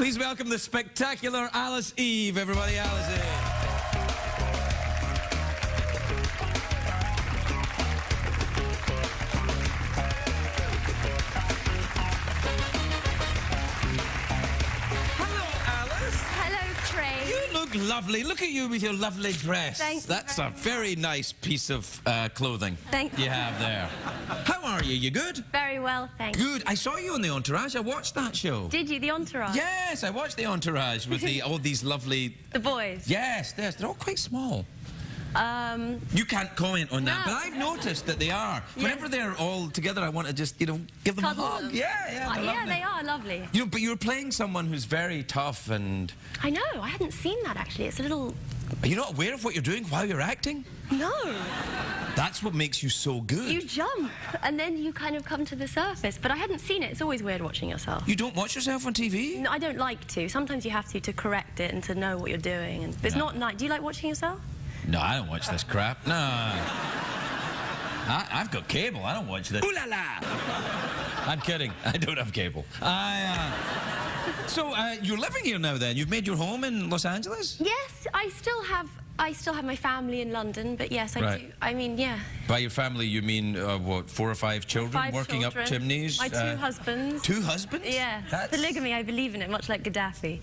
Please welcome the spectacular Alice Eve, everybody. Alice Eve. Lovely. Look at you with your lovely dress. Thank you. That's a very nice piece of clothing Thank you. you have there. How are you? You good? Very well, thanks. Good. I saw you on The Entourage. I watched that show. Did you? The Entourage? Yes, I watched The Entourage with all these lovely... The boys? Yes, they're all quite small. You can't comment on that, No. but I've noticed that they are. Whenever they're all together, I want to just, you know, give them Cuddle a hug. them. Yeah, Yeah, they are lovely. You know, but you're playing someone who's very tough and... I know, I hadn't seen that actually. It's a little... Are you not aware of what you're doing while you're acting? No. That's what makes you so good. You jump, and then you kind of come to the surface. But I hadn't seen it. It's always weird watching yourself. You don't watch yourself on TV? No, I don't like to. Sometimes you have to correct it and to know what you're doing. And it's not nice. Do you like watching yourself? No, I don't watch this crap. No. I've got cable. I don't watch this. Ooh la la! I'm kidding. I don't have cable. So, you're living here now then? You've made your home in Los Angeles? Yes, I still have my family in London, but yes, I do. I mean, yeah. By your family, you mean, what, 4 or 5 children 5 working children. up chimneys? My 2 husbands. 2 husbands? Yeah. Polygamy, I believe in it, much like Gaddafi.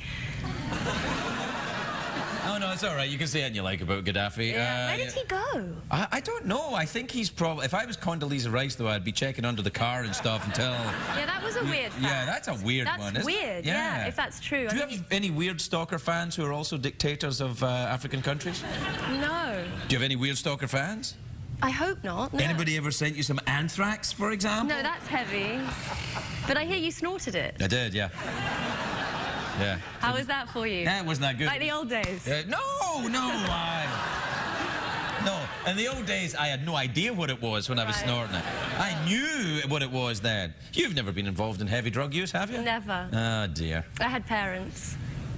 Oh, no, it's all right. You can say anything you like about Gaddafi. Yeah. Where did he go? I don't know. I think he's probably... If I was Condoleezza Rice, though, I'd be checking under the car and stuff until... Yeah, that was a weird fact. Yeah, that's a weird one, isn't it? That's weird, yeah, if that's true. Do you have any weird stalker fans who are also dictators of African countries? No. Do you have any weird stalker fans? I hope not, no. Anybody ever sent you some anthrax, for example? No, that's heavy. But I hear you snorted it. I did, yeah. Yeah. How was that for you? That wasn't that good. Like the old days? No. In the old days, I had no idea what it was when I was snorting it. I knew what it was then. You've never been involved in heavy drug use, have you? Never. Oh, dear. I had parents.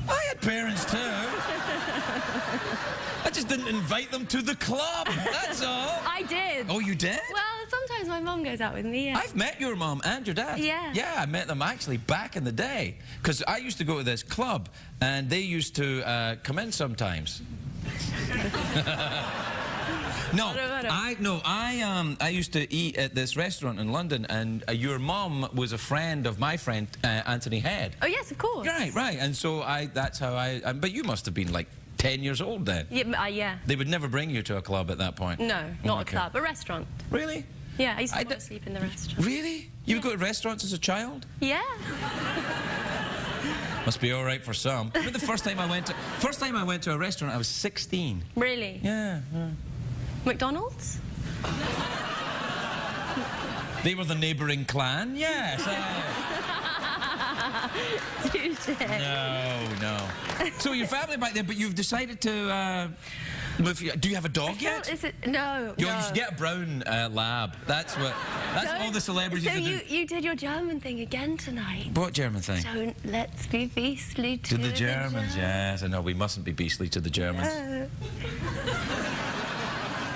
I had parents, too. I just didn't invite them to the club, that's all. I did. Oh, you did? Well, sometimes my mum goes out with me, yeah. I've met your mum and your dad. Yeah. Yeah, I met them actually back in the day. Because I used to go to this club, and they used to come in sometimes. I used to eat at this restaurant in London, and your mum was a friend of my friend, Anthony Head. Oh, yes, of course. Right. And so that's how but you must have been like 10 years old then. Yeah. They would never bring you to a club at that point? No, not a club, a restaurant. Really? Yeah, I used to go to sleep in the restaurant. Really? You would go to restaurants as a child? Yeah. Must be all right for some. But the first time I went to a restaurant, I was 16. Really? Yeah. McDonald's? They were the neighbouring clan, yes. No. So your family back there, but you've decided to do you have a dog yet? No. You should get a brown lab. That's all the celebrities so do. you did your German thing again tonight. What German thing? Don't let's be beastly to the Germans. Yes, I know, we mustn't be beastly to the Germans.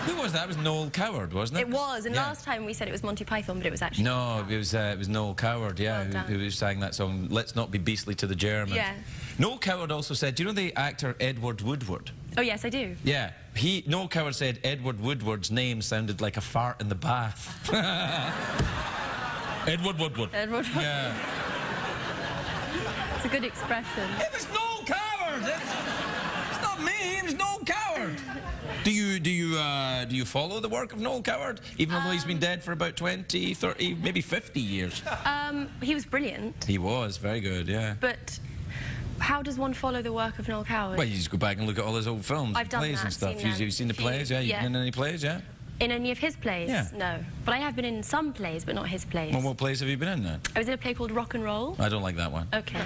Who was that? It was Noel Coward, wasn't it? It was, and last time we said it was Monty Python, but it was actually... No, it was Noel Coward, yeah, who sang that song, Let's Not Be Beastly to the Germans. Yeah. Noel Coward also said, do you know the actor Edward Woodward? Oh, yes, I do. Yeah. Noel Coward said Edward Woodward's name sounded like a fart in the bath. Edward Woodward. Edward Woodward. Yeah. It's a good expression. It was Noel Coward! It's not me, it was Noel Coward! Do you follow the work of Noel Coward, even though he's been dead for about 20, 30, maybe 50 years? He was brilliant. He was, very good, yeah. But how does one follow the work of Noel Coward? Well, you just go back and look at all his old films, I've done plays that, and stuff. seen You've seen the plays, yeah? You've been in any plays, yeah? In any of his plays? Yeah. No. But I have been in some plays, but not his plays. Well, what plays have you been in then? I was in a play called Rock and Roll. I don't like that one. Okay.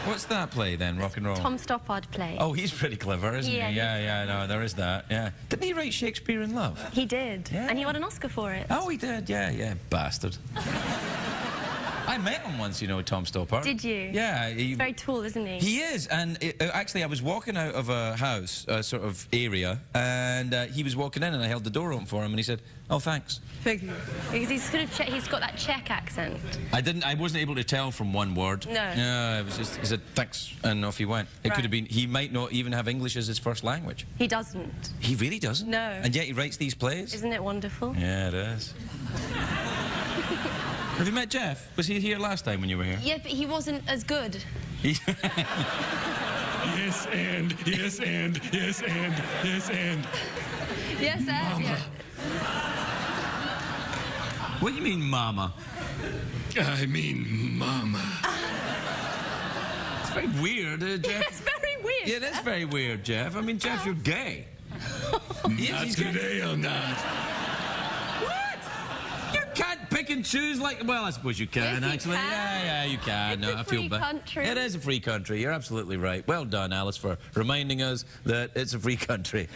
What's that play then, Rock and Roll? Tom Stoppard play. Oh, he's pretty clever, isn't he? Yeah, No, there is that, yeah. Didn't he write Shakespeare in Love? He did. Yeah. And he won an Oscar for it. Oh, he did, yeah, bastard. I met him once, you know, Tom Stoppard. Did you? Yeah. He's very tall, isn't he? He is, and actually I was walking out of a house, sort of area, and he was walking in and I held the door open for him and he said, "Oh, thanks." Thank you. Because he's got that Czech accent. I wasn't able to tell from one word. No. Yeah, it was just, he said, "Thanks," and off he went. It could have been, he might not even have English as his first language. He doesn't. He really doesn't? No. And yet he writes these plays? Isn't it wonderful? Yeah, it is. Have you met Jeff? Was he here last time when you were here? Yeah, but he wasn't as good. Yes, and, yes, and, yes, and, yes, and. Yes, Mama. yeah. What do you mean, mama? I mean, mama. It's very weird, Jeff. Yeah, it's very weird. Yeah, that's very weird, Jeff. I mean, Jeff, you're gay. Not today, I'm not. What? You can't pick and choose like... Well, I suppose you can, Yes, you actually. can. Yeah, you can. It's a free country. It is a free country. You're absolutely right. Well done, Alice, for reminding us that it's a free country.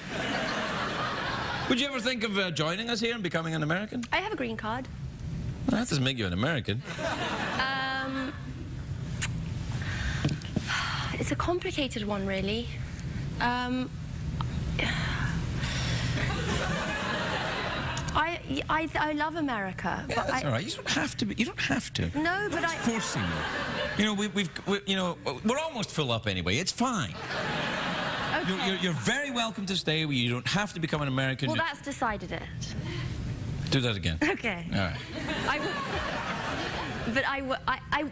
Would you ever think of joining us here and becoming an American? I have a green card. Well, that doesn't make you an American. It's a complicated one, really. I love America, Yeah, but that's all right. You don't have to. You don't have to. No, but I'm forcing you. You know, we're almost full up anyway. It's fine. Okay. You're very welcome to stay. You don't have to become an American. Well, that's decided it. Do that again. Okay. All right.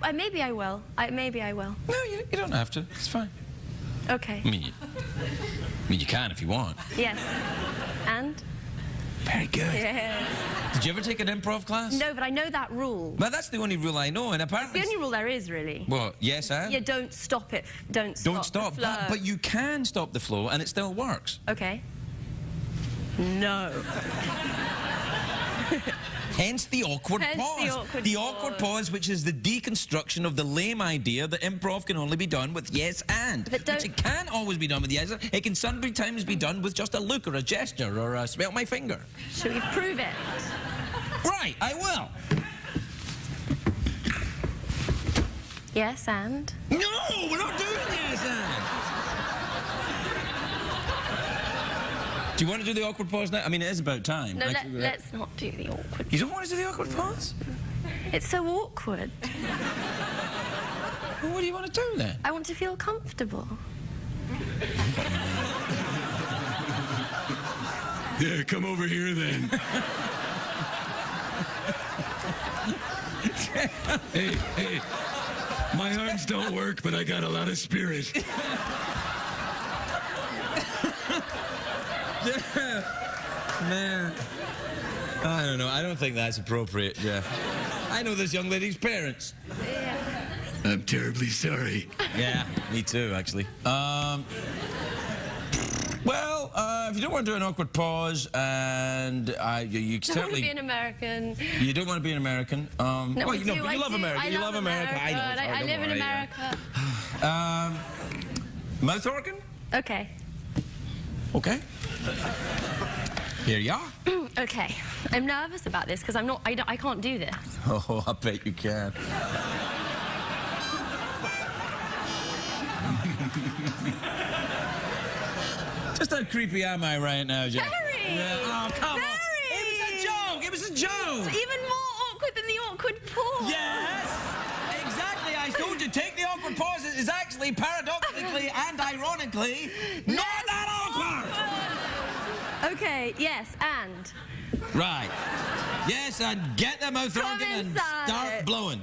But maybe I will. Maybe I will. No, you don't have to. It's fine. Okay. I mean, you can if you want. Yes. And? Very good. Yeah. Did you ever take an improv class? No, but I know that rule. Well, that's the only rule I know, and apparently... It's the only rule there is, really. Well, yes, and? Yeah, don't stop it. Don't stop the flow. But you can stop the flow, and it still works. Okay. No. Hence the awkward Hence pause. the awkward pause, which is the deconstruction of the lame idea that improv can only be done with yes and. But don't... Which it can't always be done with yes and. It can sometimes be done with just a look or a gesture or a smell my finger. Shall we prove it? Right, I will. Yes, and? No, we're not doing yes and. Do you want to do the awkward pause now? I mean, it is about time. No, let's not do the awkward. You don't want to do the awkward pause? It's so awkward. Well, what do you want to do then? I want to feel comfortable. Yeah, come over here then. Hey, my arms don't work, but I got a lot of spirit. Man, I don't know. I don't think that's appropriate, Jeff. I know this young lady's parents. Yeah. I'm terribly sorry. Yeah, me too, actually. Well, if you don't want to do an awkward pause, and you I don't want to be an American. You don't want to be an American. No, well, I you do, know, but you love America. You love America. I know. I live in America. Mouth organ? Okay. Okay. Here you are. Okay. I'm nervous about this because I can't do this. Oh, I bet you can. Just how creepy am I right now, Jack? Very! Yeah. Oh, come Very! on. It was a joke. It was a joke. It's even more awkward than the awkward pause. Yes. Exactly. I told you, take the awkward pause. It is actually paradoxically and ironically not that awkward. Okay, yes, and? Right. Yes, and get the mouth organ and start blowing.